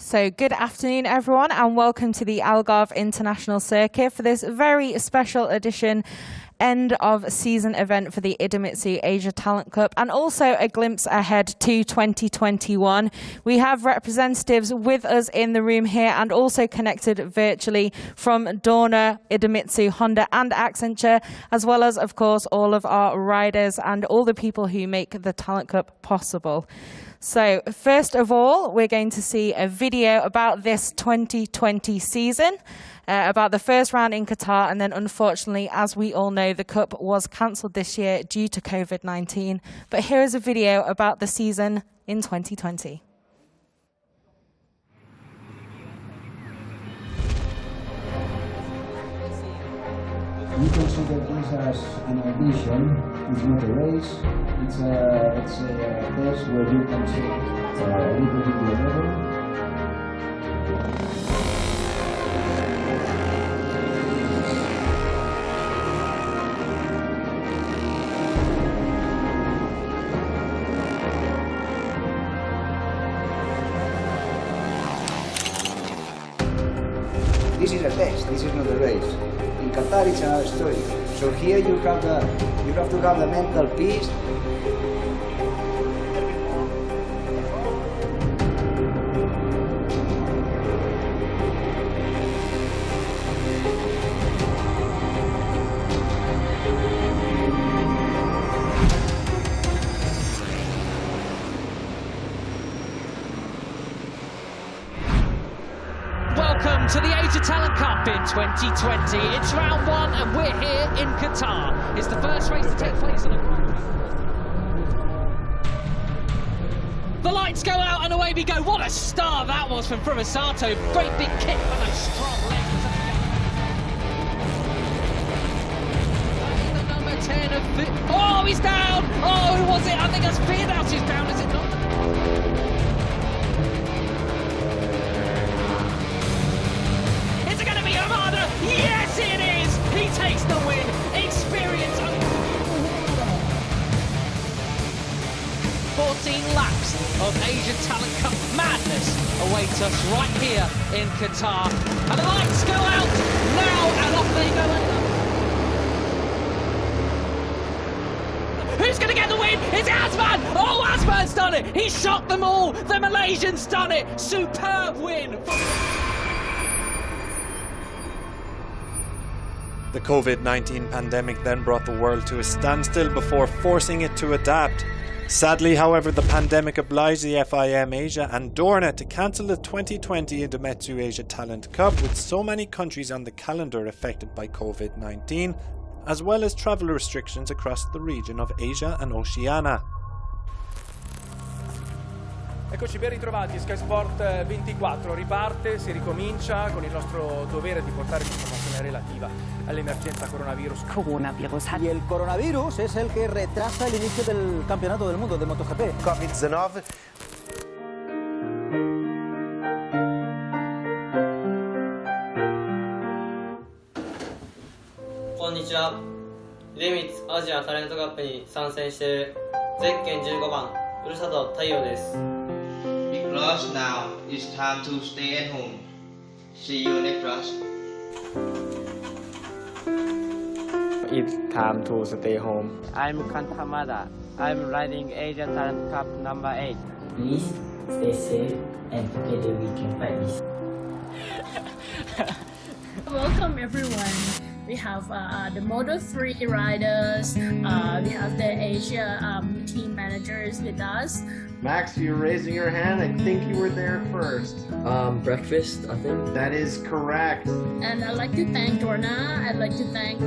So good afternoon, everyone, and welcome to the Algarve International Circuit for this very special edition end of season event for the Idemitsu Asia Talent Cup, and also a glimpse ahead to 2021. We have representatives with us in the room here and also connected virtually from Dorner, Idemitsu, Honda and Accenture, as well as, of course, all of our riders and all the people who make the Talent Cup possible. So first of all, we're going to see a video about this 2020 season, about the first round in Qatar, and then unfortunately, as we all know, the Cup was cancelled this year due to COVID-19. But here is a video about the season in 2020. We consider this as an audition. It's not a race. It's a test where you can check a little bit your level. This is a test. This is not a race. In Qatar, it's another story. So here you have to have the mental peace. Welcome to the Asia Talent Cup in 2020. It's round one and we're here in Qatar. It's the first race to take place on the lights go out and away we go. What a start that was from Furusato. Great big kick from those strong legs. The number 10 of oh, he's down. Oh, who was it? I think that's Fearhouse is down, is it not? Hamada, yes it is! He takes the win. Experience. 14 laps of Asia Talent Cup madness awaits us right here in Qatar. And the lights go out now and off they go. Who's going to get the win? It's Asman! Oh, Asman's done it! He shot them all! The Malaysian's done it! Superb win! The COVID-19 pandemic then brought the world to a standstill before forcing it to adapt. Sadly, however, the pandemic obliged the FIM Asia and Dorner to cancel the 2020 Idemitsu Asia Talent Cup, with so many countries on the calendar affected by COVID-19, as well as travel restrictions across the region of Asia and Oceania. Eccoci ben ritrovati, Sky Sport 24 riparte, si ricomincia con il nostro dovere di portare l'informazione relativa all'emergenza coronavirus. Y el coronavirus es el que retrasa el inicio del campeonato del mundo de MotoGP. COVID-19. Konnichiwa. Idemitsu アジアタレントカップに参戦しているゼッケン15番ふるさと太陽です。Because now it's time to stay at home. See you next rush. It's time to stay home. I'm Kanta Hamada. I'm riding Asia Talent Cup number 8. Please stay safe and together we can fight this. Welcome everyone. We have the Moto3 riders, we have the Asia team managers with us. Max, you're raising your hand. I think you were there first. Breakfast, I think. That is correct. And I'd like to thank Dorna. I'd like to thank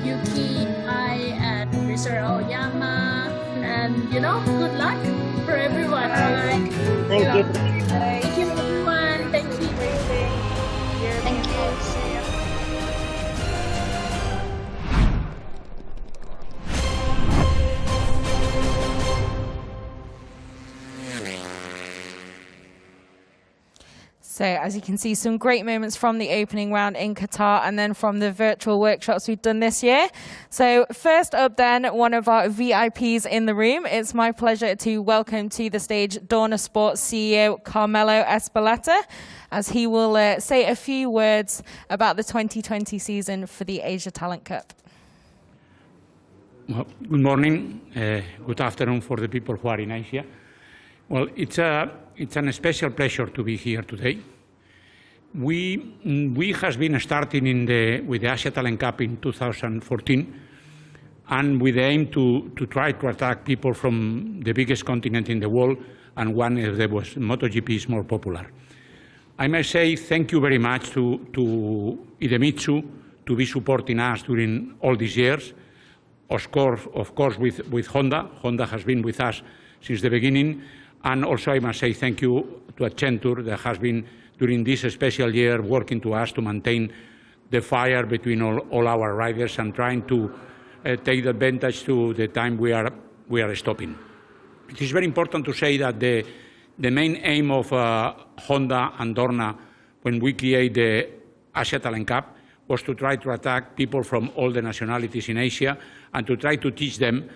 Yuki, and Mr. Oyama. And, you know, good luck for everyone. Thank you. Thank you, everyone. Thank you. Thank you. So as you can see, some great moments from the opening round in Qatar and then from the virtual workshops we've done this year. So first up then, one of our VIPs in the room. It's my pleasure to welcome to the stage Dorner Sports CEO Carmelo Espeleta, as he will say a few words about the 2020 season for the Asia Talent Cup. Well, good morning, good afternoon for the people who are in Asia. Well, it's a special pleasure to be here today. We has been starting with the Asia Talent Cup in 2014, and with the aim to try to attract people from the biggest continent in the world, and one of them was MotoGP is more popular. I must say thank you very much to Idemitsu to be supporting us during all these years. Of course, with Honda. Honda has been with us since the beginning. And also I must say thank you to Accenture that has been, during this special year, working to us to maintain the fire between all our riders and trying to take advantage to the time we are stopping. It is very important to say that the main aim of Honda and Dorner when we create the Asia Talent Cup was to try to attract people from all the nationalities in Asia and to try to teach them,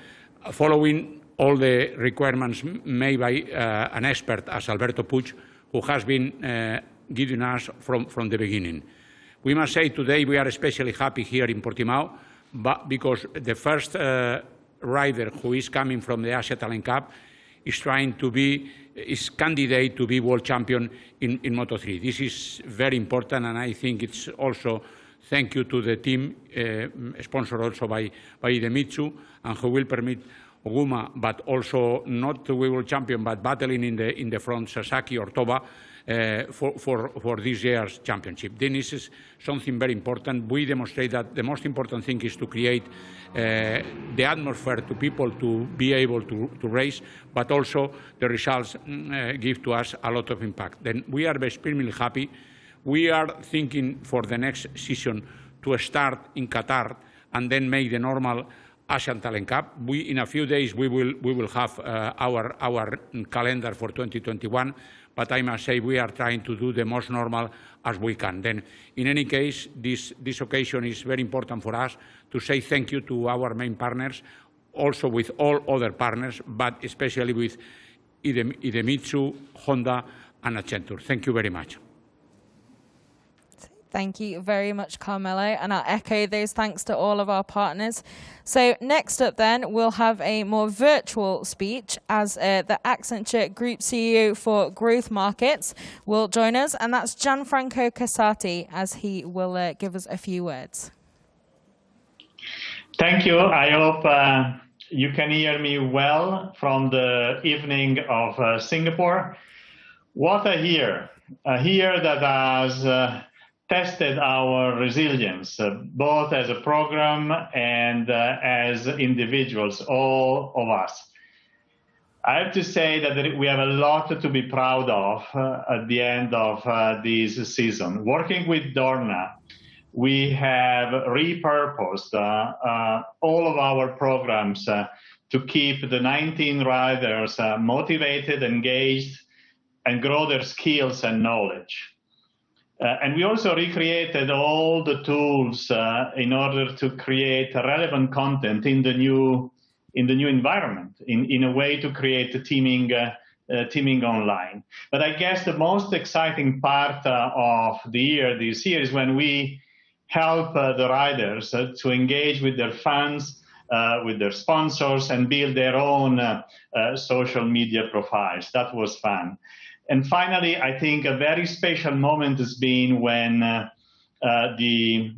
following all the requirements made by an expert as Alberto Puig, who has been guiding us from the beginning. We must say today we are especially happy here in Portimao because the first rider who is coming from the Asia Talent Cup is candidate to be world champion in Moto3. This is very important, and I think it's also thank you to the team, sponsored also by Idemitsu, and who will permit Oguma, but also not to be world champion, but battling in the front, Sasaki or Toba, for this year's championship. Then this is something very important. We demonstrate that the most important thing is to create the atmosphere to people to be able to race, but also the results give to us a lot of impact. Then we are extremely happy. We are thinking for the next season to start in Qatar and then make the normal Asian Talent Cup. In a few days we will have our calendar for 2021, but I must say we are trying to do the most normal as we can. Then, in any case, this occasion is very important for us to say thank you to our main partners, also with all other partners, but especially with Idemitsu, Honda, and Accenture. Thank you very much. Thank you very much, Carmelo, and I'll echo those thanks to all of our partners. So next up then, we'll have a more virtual speech as the Accenture Group CEO for Growth Markets will join us, and that's Gianfranco Casati, as he will give us a few words. Thank you. I hope you can hear me well from the evening of Singapore. What a year that has tested our resilience, both as a program and as individuals, all of us. I have to say that we have a lot to be proud of at the end of this season. Working with Dorner, we have repurposed all of our programs to keep the 19 riders motivated, engaged, and grow their skills and knowledge. And we also recreated all the tools in order to create relevant content in the new environment, in a way to create teaming online. But I guess the most exciting part of the year this year is when we help the riders to engage with their fans, with their sponsors, and build their own social media profiles. That was fun. And finally, I think a very special moment has been when the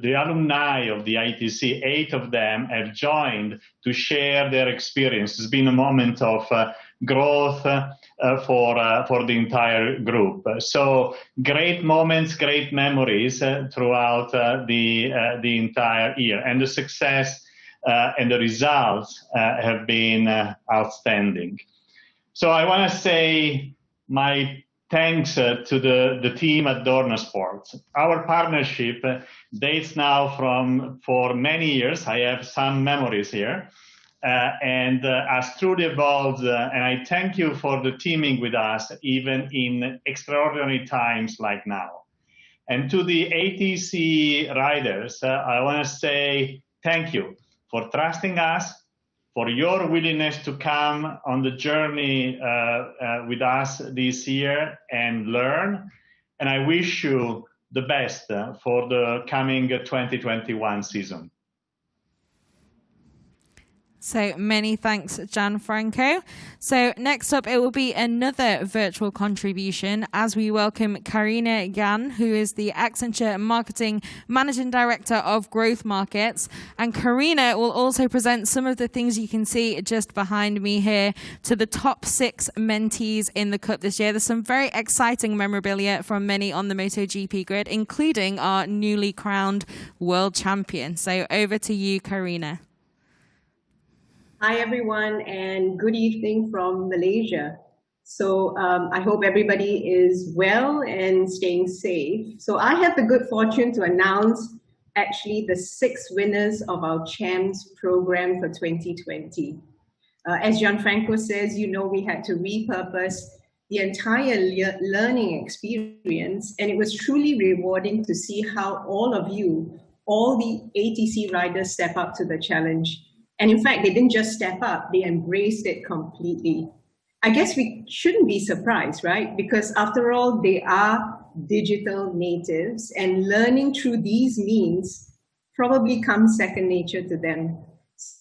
alumni of the ITC, 8 of them, have joined to share their experience. It's been a moment of growth for the entire group. So great moments, great memories throughout the entire year. And the success and the results have been outstanding. So I want to say my thanks to the team at Dorner Sports. Our partnership dates now for many years. I have some memories here. and has truly evolved. And I thank you for the teaming with us, even in extraordinary times like now. And to the ATC riders, I want to say thank you for trusting us, for your willingness to come on the journey with us this year and learn. And I wish you the best for the coming 2021 season. So many thanks, Gianfranco. So next up, it will be another virtual contribution as we welcome Karina Gan, who is the Accenture Marketing Managing Director of Growth Markets. And Karina will also present some of the things you can see just behind me here to the top 6 mentees in the Cup this year. There's some very exciting memorabilia from many on the MotoGP grid, including our newly crowned world champion. So over to you, Karina. Hi, everyone, and good evening from Malaysia. So I hope everybody is well and staying safe. So I have the good fortune to announce actually the 6 winners of our Champs program for 2020. As Gianfranco says, you know, we had to repurpose the entire learning experience, and it was truly rewarding to see how all of you, all the ATC riders, step up to the challenge. And in fact, they didn't just step up, they embraced it completely. I guess we shouldn't be surprised, right? Because after all, they are digital natives, and learning through these means probably comes second nature to them.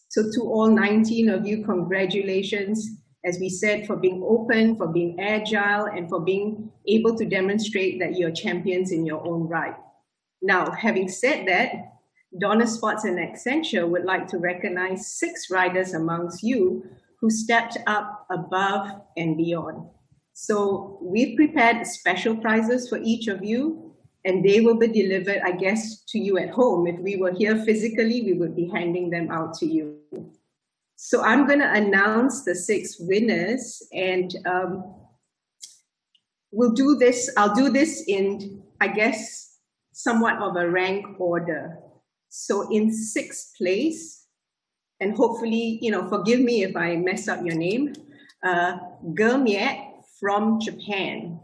So to all 19 of you, congratulations, as we said, for being open, for being agile, and for being able to demonstrate that you're champions in your own right. Now, having said that, Dorner Sports and Accenture would like to recognize 6 riders amongst you who stepped up above and beyond. So we've prepared special prizes for each of you, and they will be delivered, I guess, to you at home. If we were here physically, we would be handing them out to you. So I'm going to announce the 6 winners, and we'll do this. I'll do this in, I guess, somewhat of a rank order. So in 6th place, and hopefully, you know, forgive me if I mess up your name, Germiet from Japan.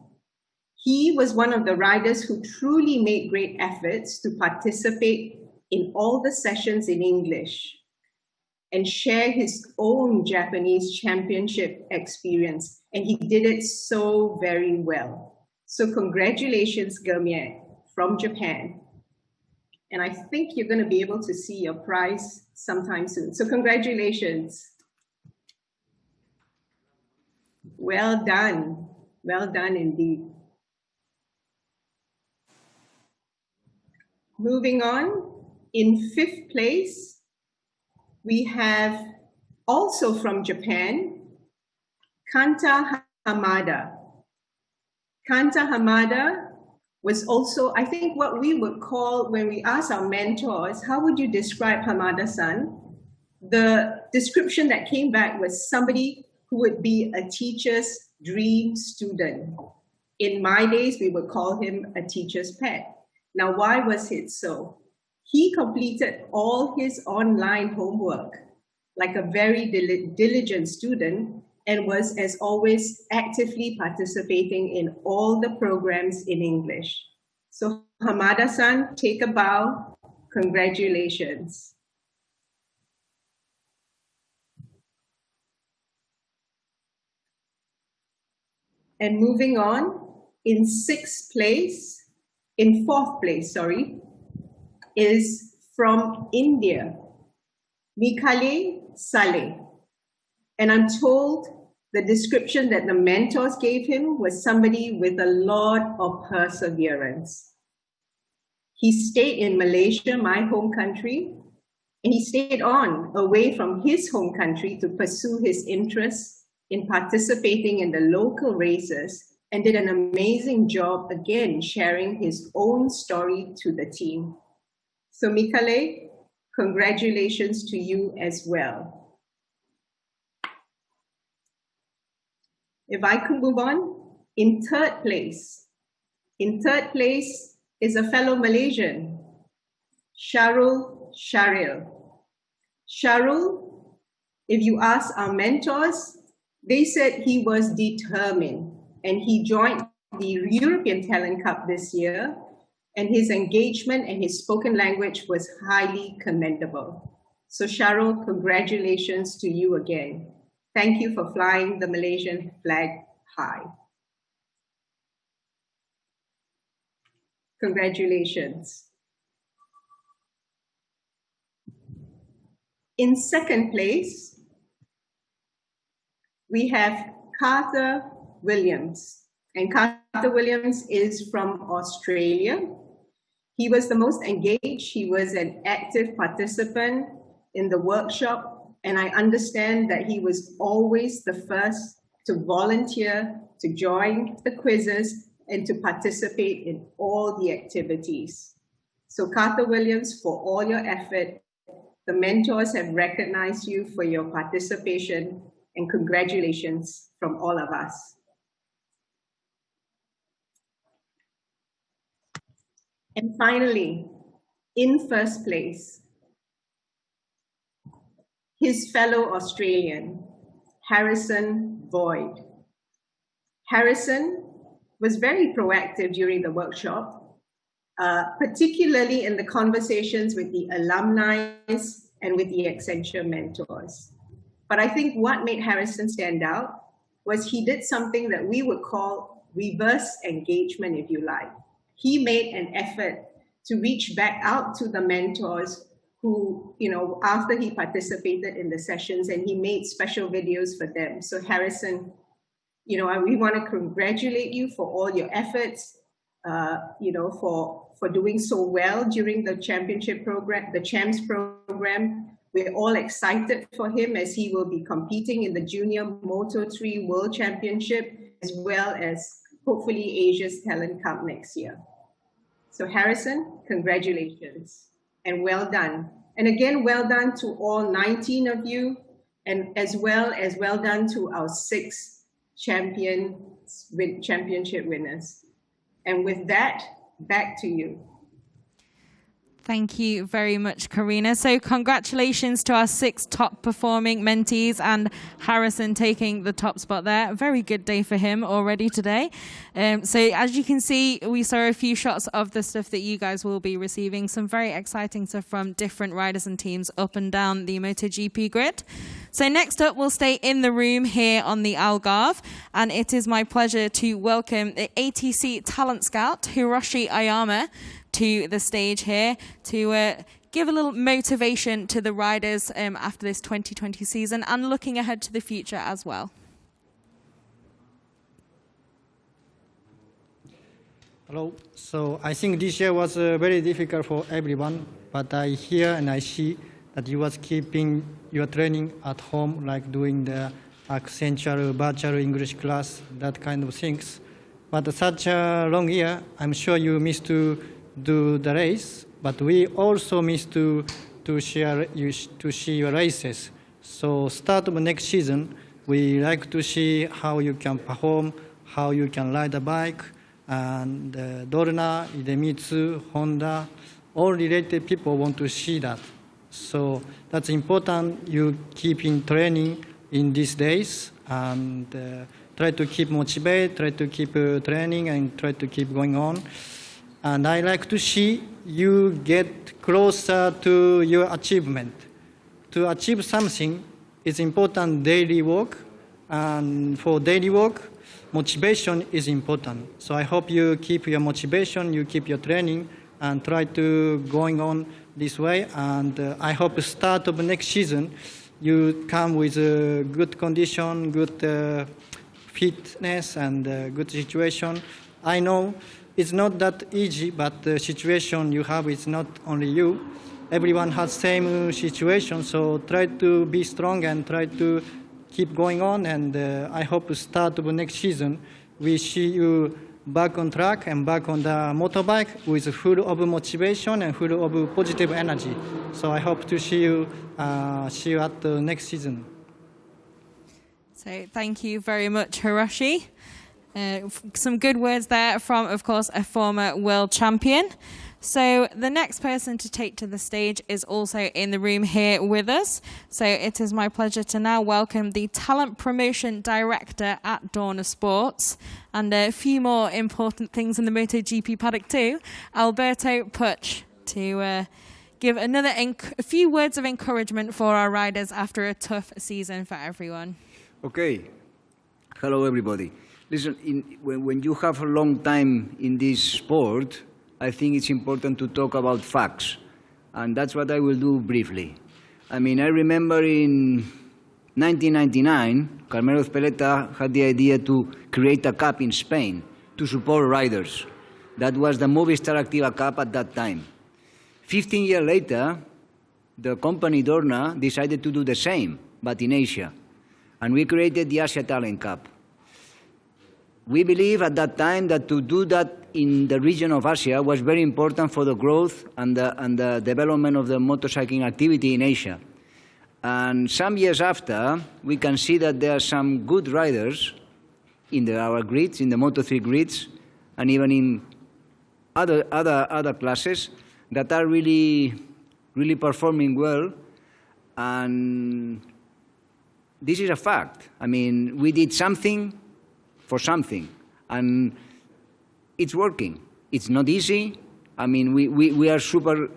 He was one of the riders who truly made great efforts to participate in all the sessions in English and share his own Japanese championship experience. And he did it so very well. So congratulations, Germiet from Japan. And I think you're going to be able to see your prize sometime soon. So congratulations. Well done. Well done indeed. Moving on, in 5th place, we have also from Japan, Kanta Hamada. Kanta Hamada was also, I think, what we would call, when we ask our mentors, how would you describe Hamada-san? The description that came back was somebody who would be a teacher's dream student. In my days, we would call him a teacher's pet. Now, why was it so? He completed all his online homework like a very diligent student, and was, as always, actively participating in all the programs in English. So Hamada-san, take a bow. Congratulations. And moving on, in 4th place, is from India, Mikhale Saleh. And I'm told the description that the mentors gave him was somebody with a lot of perseverance. He stayed in Malaysia, my home country, and he stayed on away from his home country to pursue his interests in participating in the local races, and did an amazing job, again, sharing his own story to the team. So Mikhale, congratulations to you as well. If I could move on, in 3rd place. In 3rd place is a fellow Malaysian, Sharul Sharil. Sharul If you ask our mentors, they said he was determined, and he joined the European Talent Cup this year, and his engagement and his spoken language was highly commendable. So Cheryl, congratulations to you again. Thank you for flying the Malaysian flag high. Congratulations. In second place, we have Kanta Williams. And Kanta Williams is from Australia. He was the most engaged. He was an active participant in the workshop. And I understand that he was always the first to volunteer, to join the quizzes, and to participate in all the activities. So Kanta Williams, for all your effort, the mentors have recognized you for your participation, and congratulations from all of us. And finally, in first place, his fellow Australian, Harrison Boyd. Harrison was very proactive during the workshop, particularly in the conversations with the alumni and with the Accenture mentors. But I think what made Harrison stand out was he did something that we would call reverse engagement, if you like. He made an effort to reach back out to the mentors who, after he participated in the sessions, and he made special videos for them. So Harrison, we want to congratulate you for all your efforts, for doing so well during the championship program, the CHAMPS program. We're all excited for him as he will be competing in the Junior Moto3 World Championship, as well as hopefully Asia's Talent Cup next year. So Harrison, congratulations and well done. And again, well done to all 19 of you, and as well done to our 6 championship winners. And with that, back to you. Thank you very much, Karina. So congratulations to our 6 top performing mentees, and Harrison taking the top spot there. A very good day for him already today. So as you can see, we saw a few shots of the stuff that you guys will be receiving. Some very exciting stuff from different riders and teams up and down the MotoGP grid. So next up, we'll stay in the room here on the Algarve, and it is my pleasure to welcome the ATC Talent Scout, Hiroshi Ayama, to the stage here to give a little motivation to the riders after this 2020 season and looking ahead to the future as well. Hello. So I think this year was very difficult for everyone, but I hear and I see that you was keeping your training at home, like doing the Accenture virtual English class, that kind of things. But such a long year, I'm sure you missed to do the race, but we also miss to see your races. So start of next season, we like to see how you can perform, how you can ride a bike, and Dorner, Idemitsu, Honda, all related people want to see that. So that's important. You keep in training in these days and try to keep motivated, try to keep training, and try to keep going on. And I like to see you get closer to your achievement. To achieve something, it's important daily work. And for daily work, motivation is important. So I hope you keep your motivation, you keep your training, and try to going on this way. And I hope start of next season, you come with a good condition, good fitness, and good situation. I know it's not that easy, but the situation you have is not only you. Everyone has same situation, so try to be strong and try to keep going on. And I hope to start of next season, we see you back on track and back on the motorbike with full of motivation and full of positive energy. So I hope to see you at the next season. So thank you very much, Hiroshi. Some good words there from, of course, a former world champion. So the next person to take to the stage is also in the room here with us. So it is my pleasure to now welcome the Talent Promotion Director at Dorner Sports, and a few more important things in the MotoGP paddock too, Alberto Puch, to give a few words of encouragement for our riders after a tough season for everyone. Okay. Hello, everybody. Listen, when you have a long time in this sport, I think it's important to talk about facts, and that's what I will do briefly. I mean, I remember in 1999, Carmelo Speleta had the idea to create a cup in Spain to support riders. That was the Movistar Activa Cup at that time. 15 years later, the company Dorner decided to do the same, but in Asia, and we created the Asia Talent Cup. We believe at that time that to do that in the region of Asia was very important for the growth and the development of the motorcycling activity in Asia. And some years after, we can see that there are some good riders in our grids, in the Moto3 grids, and even in other classes that are really performing well. And this is a fact. I mean, we did something for something, and it's working. It's not easy. I mean, we are super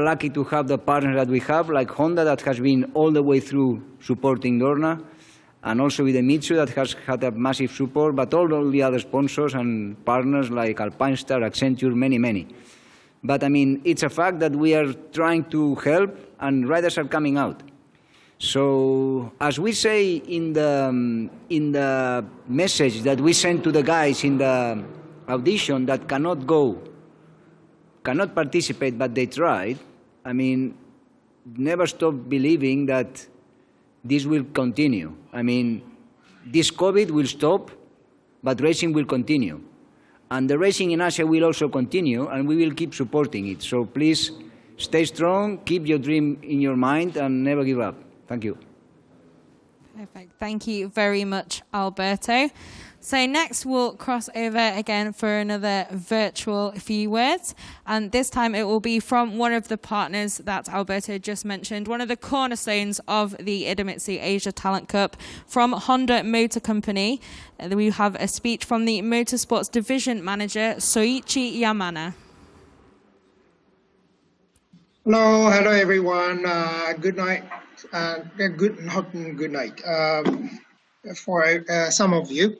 lucky to have the partners that we have, like Honda, that has been all the way through supporting Dorna, and also Idemitsu, that has had a massive support, but all the other sponsors and partners like Alpinestar, Accenture, many. But I mean, it's a fact that we are trying to help, and riders are coming out. So, as we say in the message that we sent to the guys in the audition that cannot participate, but they tried, I mean, never stop believing that this will continue. I mean, this COVID will stop, but racing will continue. And the racing in Asia will also continue, and we will keep supporting it. So please, stay strong, keep your dream in your mind, and never give up. Thank you. Perfect. Thank you very much, Alberto. So next we'll cross over again for another virtual few words. And this time it will be from one of the partners that Alberto just mentioned, one of the cornerstones of the Idemitsu Asia Talent Cup, from Honda Motor Company. We have a speech from the Motorsports Division Manager, Soichi Yamana. Hello everyone. Good night. Good night for some of you.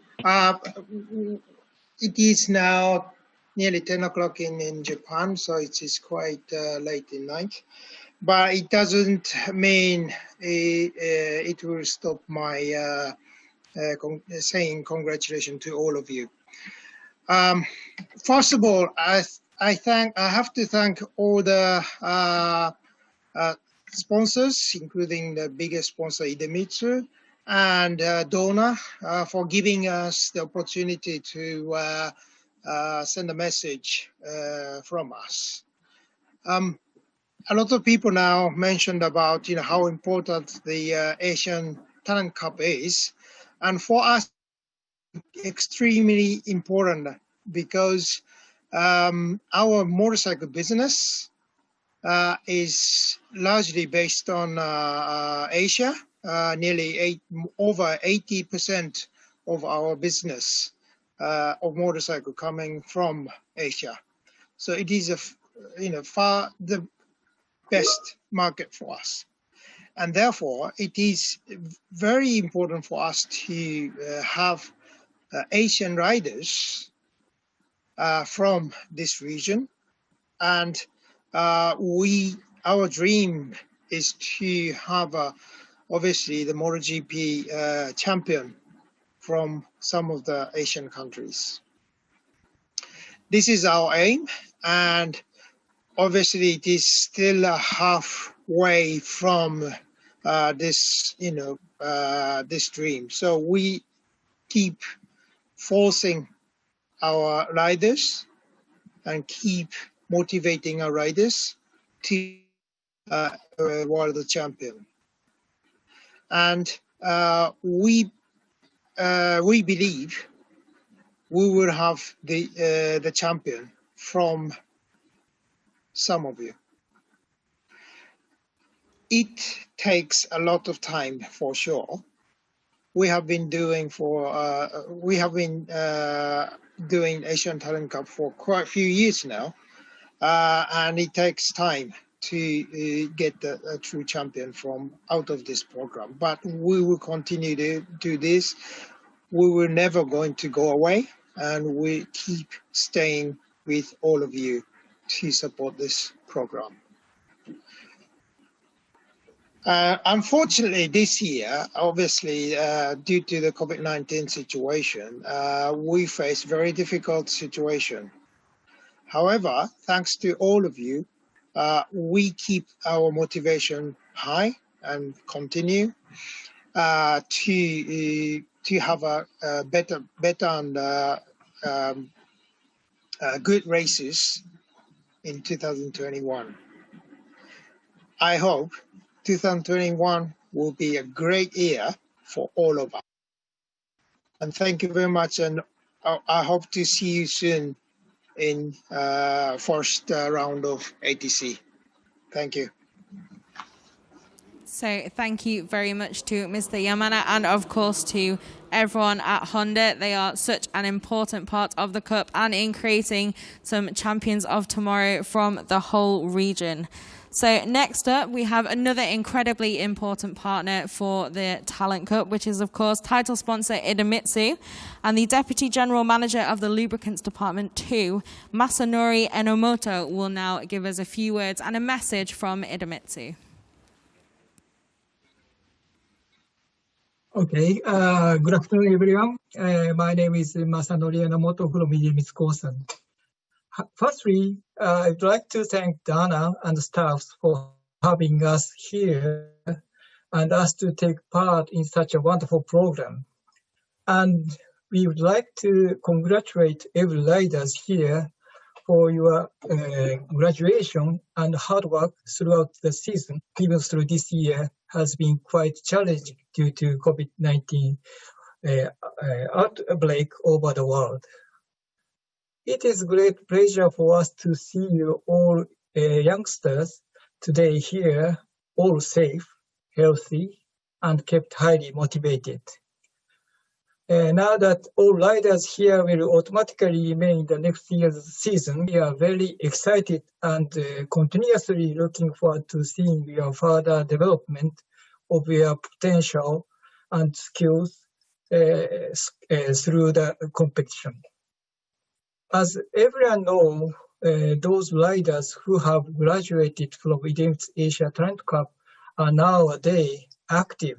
It is now nearly 10 o'clock in Japan, so it is quite late in night. But it doesn't mean it will stop my saying congratulations to all of you. First of all, I have to thank all the sponsors, including the biggest sponsor, Idemitsu, and Dorner, for giving us the opportunity to send a message from us. A lot of people now mentioned about how important the Asian Talent Cup is, and for us, extremely important, because our motorcycle business is largely based on Asia. Nearly over 80% of our business of motorcycle coming from Asia. So it is far the best market for us, and therefore it is very important for us to have Asian riders from this region, and our dream is to have obviously the MotoGP champion from some of the Asian countries. This is our aim, and obviously it is still halfway from this dream. So we keep forcing our riders and keep motivating our riders to world champion. And we believe we will have the champion from some of you. It takes a lot of time for sure. We have been doing doing Asian Talent Cup for quite a few years now, and it takes time to get a true champion from out of this program. But we will continue to do this. We were never going to go away, and we keep staying with all of you to support this program. Unfortunately, this year, obviously, due to the COVID-19 situation, we face very difficult situation. However, thanks to all of you, we keep our motivation high and continue to have a better and good races in 2021. I hope 2021 will be a great year for all of us. And thank you very much, and I hope to see you soon in first round of ATC. Thank you. So thank you very much to Mr. Yamada and of course to everyone at Honda. They are such an important part of the Cup and in creating some champions of tomorrow from the whole region. So next up, we have another incredibly important partner for the Talent Cup, which is, of course, title sponsor Idemitsu, and the Deputy General Manager of the Lubricants Department 2, Masanori Enomoto, will now give us a few words and a message from Idemitsu. Okay, good afternoon, everyone. My name is Masanori Enomoto from Idemitsu Kosan. Firstly, I'd like to thank Dana and the staff for having us here and us to take part in such a wonderful program. And we would like to congratulate every riders here for your graduation and hard work throughout the season, even through this year has been quite challenging due to COVID-19 outbreak over the world. It is a great pleasure for us to see you all youngsters today here, all safe, healthy, and kept highly motivated. Now that all riders here will automatically remain the next year's season, we are very excited and continuously looking forward to seeing your further development of your potential and skills through the competition. As everyone knows, those riders who have graduated from Idemitsu Asia Talent Cup are nowadays active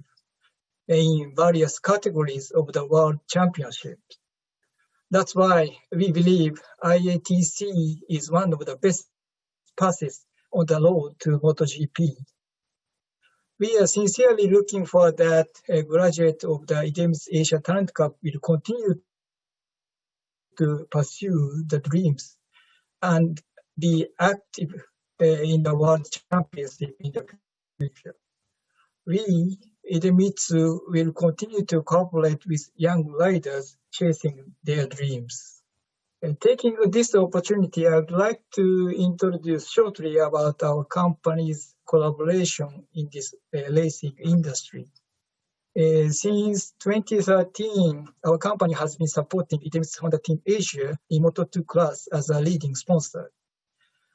in various categories of the World Championships. That's why we believe IATC is one of the best passes on the road to MotoGP. We are sincerely looking for that a graduate of the Idemitsu Asia Talent Cup will continue to pursue the dreams and be active in the World Championship in the future. We, Idemitsu, will continue to cooperate with young riders chasing their dreams. Taking this opportunity, I would like to introduce shortly about our company's collaboration in this racing industry. Since 2013, our company has been supporting Idemitsu Honda Team Asia in Moto2 class as a leading sponsor.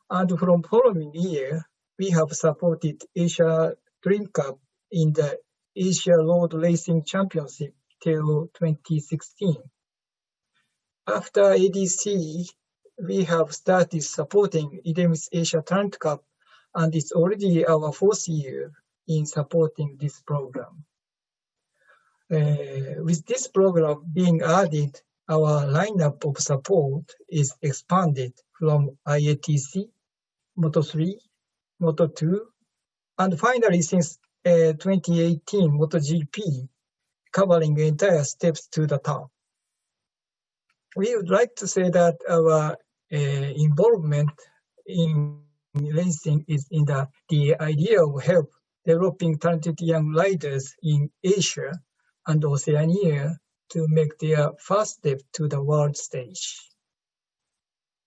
And from following year, we have supported Asia Dream Cup in the Asia Road Racing Championship till 2016. After ADC, we have started supporting Idemitsu Asia Talent Cup, and it's already our fourth year in supporting this program. With this program being added, our lineup of support is expanded from IATC, Moto3, Moto2, and finally since 2018 MotoGP, covering entire steps to the top. We would like to say that our involvement in racing is in the idea of help developing talented young riders in Asia and Oceania to make their first step to the world stage.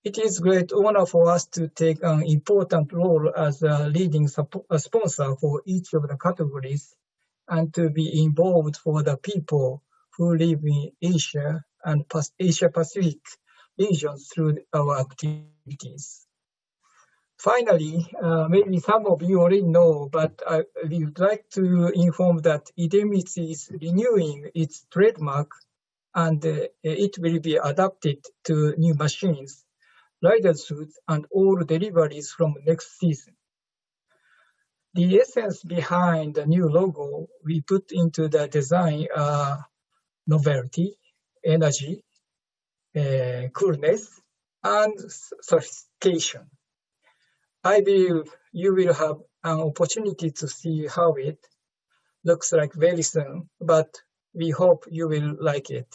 It is great honor for us to take an important role as a leading sponsor for each of the categories and to be involved for the people who live in Asia and Asia Pacific regions through our activities. Finally, maybe some of you already know, but I would like to inform that Idemitsu is renewing its trademark and it will be adapted to new machines, rider suits, and all deliveries from next season. The essence behind the new logo we put into the design are novelty, energy, coolness, and sophistication. I believe you will have an opportunity to see how it looks like very soon, but we hope you will like it.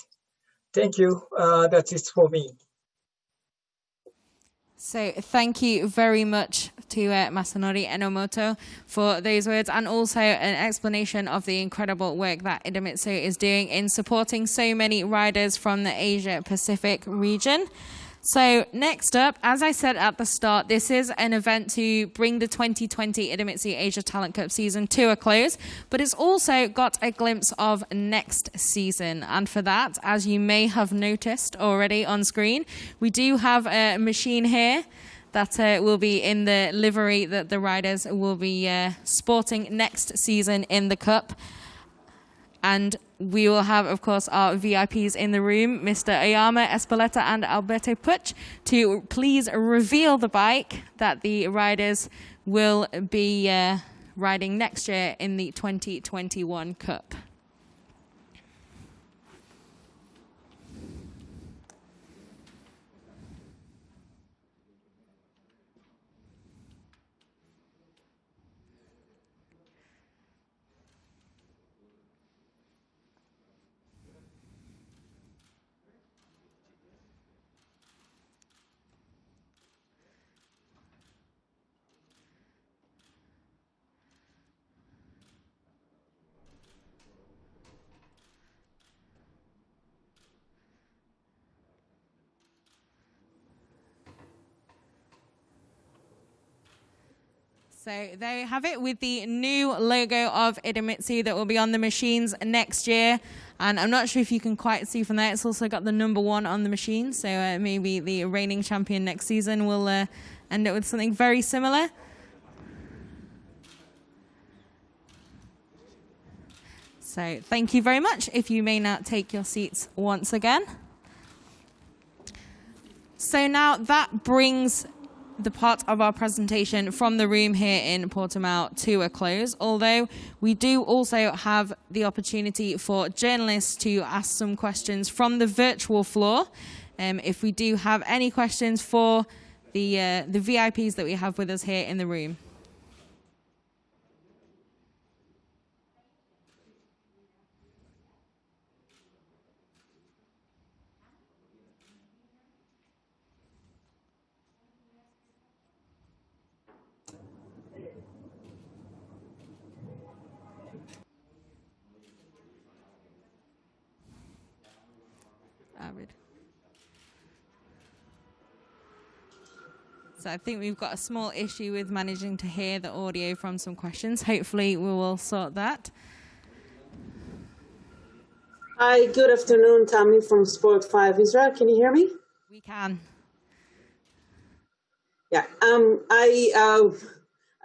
Thank you. That's it for me. So thank you very much to Masanori Enomoto for those words, and also an explanation of the incredible work that Idemitsu is doing in supporting so many riders from the Asia Pacific region. So next up, as I said at the start, this is an event to bring the 2020 Idemitsu Asia Talent Cup season to a close, but it's also got a glimpse of next season. And for that, as you may have noticed already on screen, we do have a machine here that will be in the livery that the riders will be sporting next season in the Cup. And we will have, of course, our VIPs in the room, Mr. Oyama, Espeleta, and Alberto Puch, to please reveal the bike that the riders will be riding next year in the 2021 Cup. So there you have it with the new logo of Idemitsu that will be on the machines next year. And I'm not sure if you can quite see from there, it's also got the number 1 on the machine. So maybe the reigning champion next season will end up with something very similar. So thank you very much. If you may now take your seats once again. So now that brings the part of our presentation from the room here in Portimao to a close, although we do also have the opportunity for journalists to ask some questions from the virtual floor. If we do have any questions for the VIPs that we have with us here in the room. So I think we've got a small issue with managing to hear the audio from some questions. Hopefully we will sort that. Hi, good afternoon. Tammy from Sport 5 Israel. Can you hear me? We can. Yeah.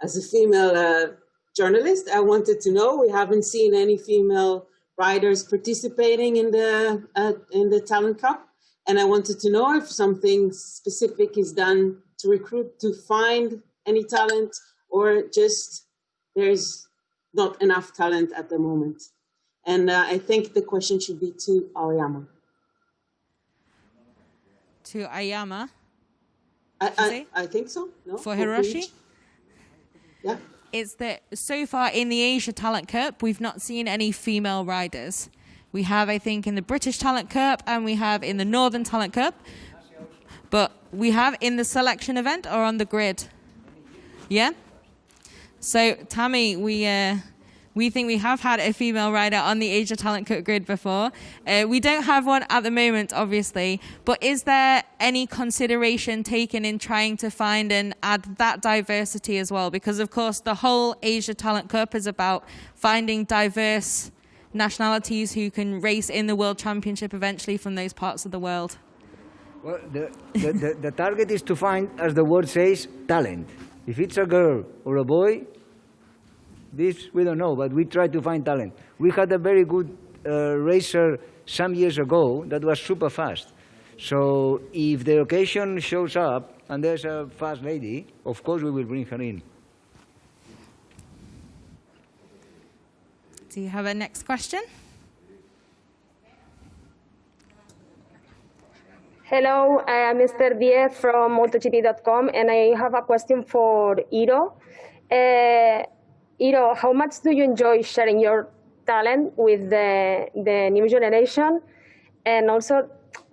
As a female journalist, I wanted to know, we haven't seen any female riders participating in the Talent Cup. And I wanted to know if something specific is done to recruit, to find any talent, or just there's not enough talent at the moment. And I think the question should be to Aoyama. To Aoyama? I think so. No? For Hiroshi? Yeah. It's that so far in the Asia Talent Cup, we've not seen any female riders. We have, I think, in the British Talent Cup and we have in the Northern Talent Cup. But we have in the selection event or on the grid. Yeah? So, Tammy, we we think we have had a female rider on the Asia Talent Cup grid before. We don't have one at the moment, obviously, but is there any consideration taken in trying to find and add that diversity as well? Because, of course, the whole Asia Talent Cup is about finding diverse nationalities who can race in the World Championship eventually from those parts of the world. Well, the target is to find, as the word says, talent. If it's a girl or a boy, this we don't know, but we try to find talent. We had a very good racer some years ago that was super fast. So if the occasion shows up and there's a fast lady, of course we will bring her in. Do you have a next question? Hello, I am Mr. Diez from MotoGP.com, and I have a question for Iro. Iro, how much do you enjoy sharing your talent with the new generation? And also,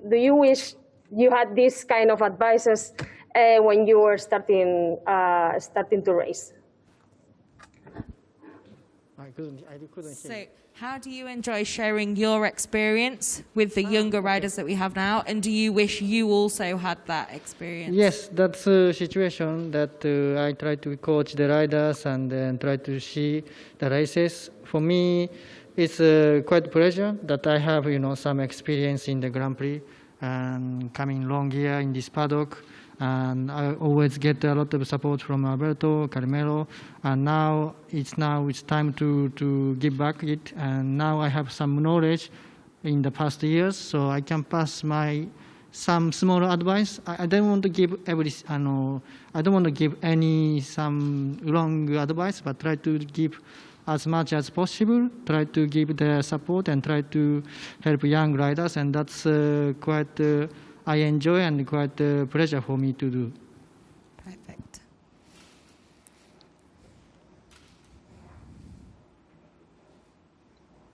do you wish you had this kind of advices when you were starting to race? I couldn't hear. So, how do you enjoy sharing your experience with the younger riders that we have now? And do you wish you also had that experience? Yes, that's a situation that I try to coach the riders and then try to see the races. For me, it's quite a pleasure that I have, some experience in the Grand Prix and coming long here in this paddock. And I always get a lot of support from Alberto, Carmelo, and now it's time to give back it. And now I have some knowledge in the past years, so I can pass some small advice. I don't want to give I don't want to give some wrong advice, but try to give as much as possible. Try to give the support and try to help young riders, and that's quite. I enjoy and quite a pleasure for me to do. Perfect.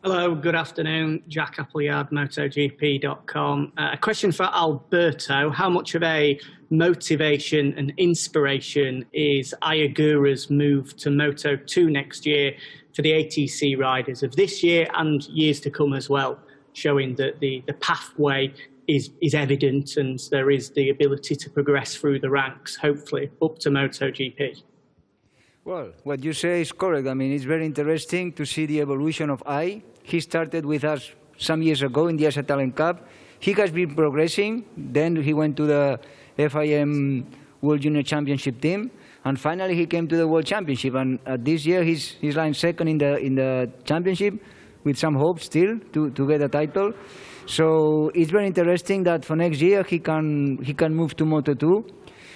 Hello, good afternoon. Jack Appleyard, MotoGP.com. A question for Alberto. How much of a motivation and inspiration is Ayagura's move to Moto2 next year for the ATC riders of this year and years to come as well, showing that the pathway is evident and there is the ability to progress through the ranks, hopefully, up to MotoGP? Well, what you say is correct. I mean, it's very interesting to see the evolution of Ai. He started with us some years ago in the Asia Talent Cup. He has been progressing. Then he went to the FIM World Junior Championship team. And finally, he came to the World Championship. And this year, he's lying second in the championship with some hope still to get a title. So it's very interesting that for next year he can move to Moto2.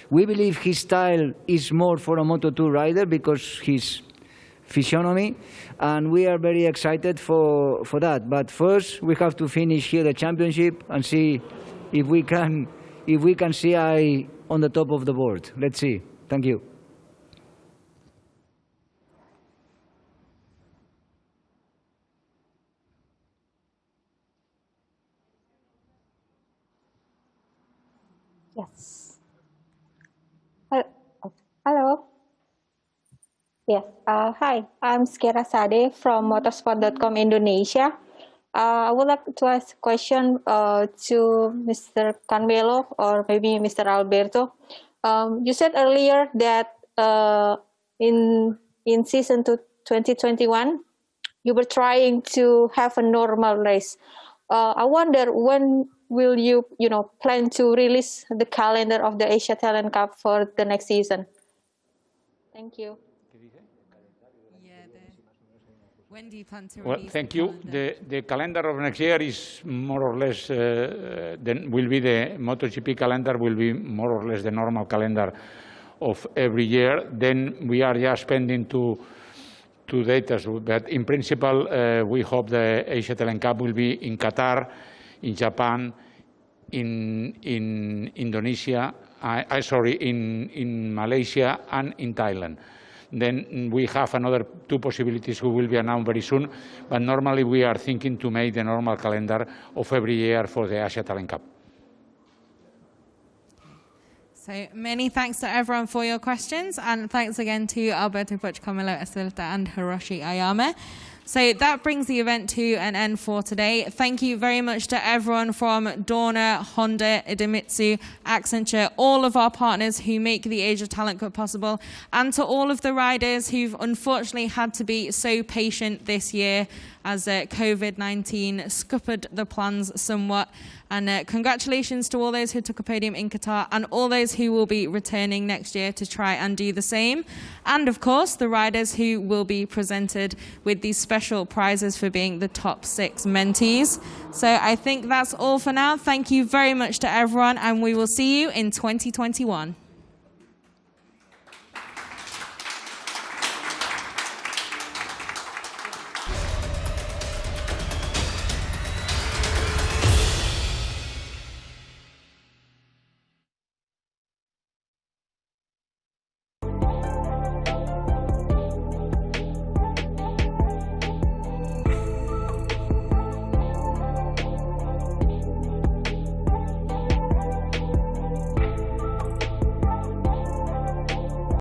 We believe his style is more for a Moto2 rider because his physiognomy, and we are very excited for that. But first we have to finish here the championship and see if we can see Ai on the top of the board. Let's see. Thank you. Yes. Hello. Yes. Hi, I'm Skira Sade from motorsport.com Indonesia. I would like to ask a question to Mr. Carmelo or maybe Mr. Alberto. You said earlier that in season 2021, you were trying to have a normal race. I wonder when will you plan to release the calendar of the Asia Talent Cup for the next season? Thank you. When do you plan to Well, release thank the you. calendar? The calendar of next year is more or less, then will be the MotoGP calendar will be more or less the normal calendar of every year. Then we are just pending two dates, but in principle, we hope the Asia Talent Cup will be in Qatar, in Japan, in Indonesia, in Malaysia and in Thailand. Then we have another two possibilities who will be announced very soon, but normally we are thinking to make the normal calendar of every year for the Asia Talent Cup. So many thanks to everyone for your questions, and thanks again to Alberto Poch, Camilo Estelta and Hiroshi Ayame. So that brings the event to an end for today. Thank you very much to everyone from Dorner, Honda, Idemitsu, Accenture, all of our partners who make the Asia Talent Cup possible, and to all of the riders who've unfortunately had to be so patient this year as COVID-19 scuppered the plans somewhat. And congratulations to all those who took a podium in Qatar and all those who will be returning next year to try and do the same. And of course, the riders who will be presented with these special prizes for being the top 6 mentees. So I think that's all for now. Thank you very much to everyone, and we will see you in 2021.